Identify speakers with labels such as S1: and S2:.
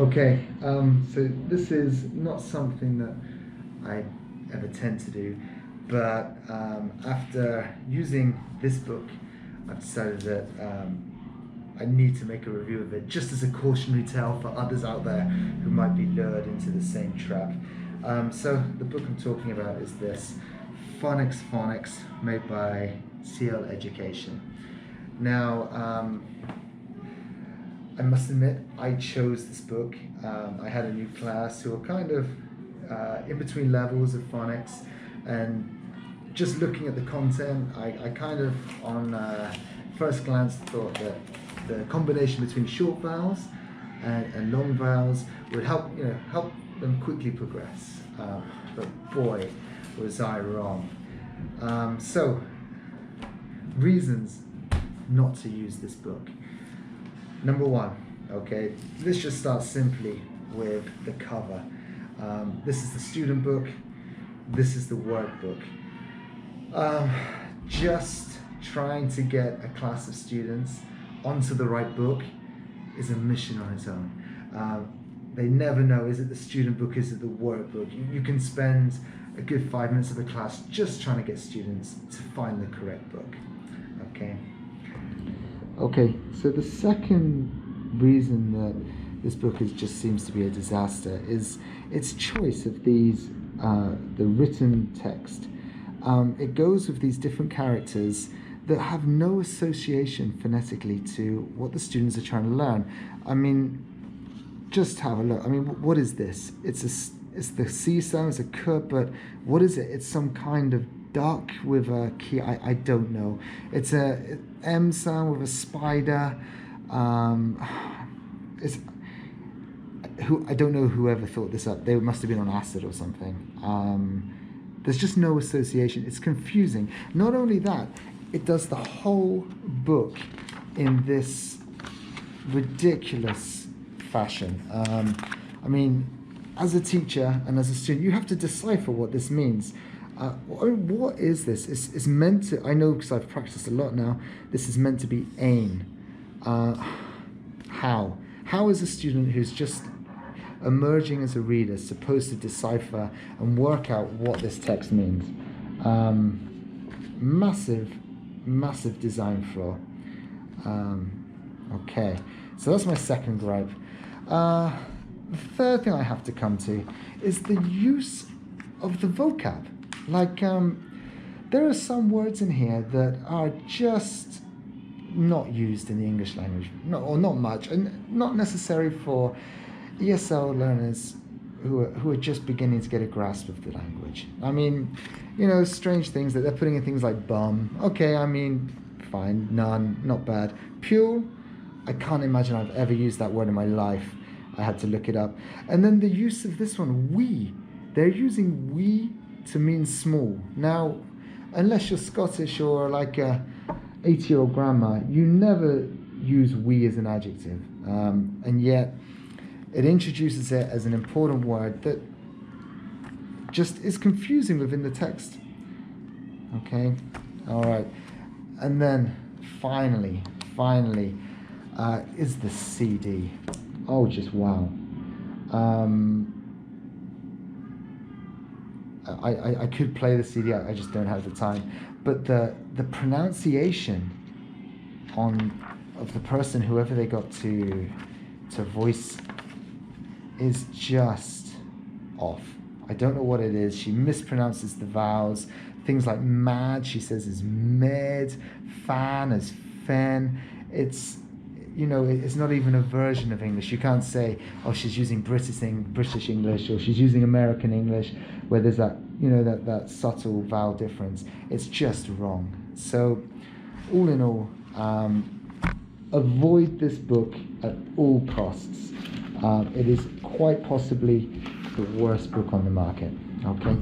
S1: Okay, so this is not something that I ever tend to do, but after using this book, I've decided that I need to make a review of it just as a cautionary tale for others out there who might be lured into the same trap. So the book I'm talking about is this, Phonics, made by CL Education. Now, I must admit, I chose this book. I had a new class who were kind of in between levels of phonics, and just looking at the content, I kind of, on first glance, thought that the combination between short vowels and long vowels would help them quickly progress. But boy, was I wrong. So, reasons not to use this book. Number one, okay, let's just start simply with the cover. This is the student book, this is the workbook. Just trying to get a class of students onto the right book is a mission on its own. They never know, is it the student book, is it the workbook? You can spend a good 5 minutes of a class just trying to get students to find the correct book, okay? Okay, so the second reason that this book just seems to be a disaster is its choice of these, the written text. It goes with these different characters that have no association phonetically to what the students are trying to learn. I mean, just have a look. I mean, what is this? It's the C sound, it's a k, but what is it? It's some kind of duck with a key. I don't know. It's a M sound with a spider. I don't know whoever thought this up. They must have been on acid or something. There's just no association. It's confusing. Not only that, it does the whole book in this ridiculous fashion. I mean, as a teacher and as a student, you have to decipher what this means. What is this? It's meant to, I know because I've practiced a lot now, this is meant to be ain. How? How is a student who's just emerging as a reader supposed to decipher and work out what this text means? Massive design flaw. Okay, so that's my second gripe. The third thing I have to come to is the use of the vocab. Like, there are some words in here that are just not used in the English language, or not much, and not necessary for ESL learners who are just beginning to get a grasp of the language. I mean, strange things that they're putting in things like bum. Okay, I mean, fine, none, not bad. Pule, I can't imagine I've ever used that word in my life. I had to look it up. And then the use of this one, we. They're using we to mean small. Now, unless you're Scottish or like a 80-year-old grandma, you never use we as an adjective. And yet, it introduces it as an important word that just is confusing within the text. Okay, all right. And then finally, is the CD. Oh, just wow. I could play the CD, I just don't have the time. But the pronunciation of the person, whoever they got to voice, is just off. I don't know what it is. She mispronounces the vowels. Things like mad, she says is med, fan is fen. It's not even a version of English. You can't say, oh, she's using British English, or she's using American English, where there's that, that subtle vowel difference. It's just wrong. So, all in all, avoid this book at all costs. It is quite possibly the worst book on the market. Okay.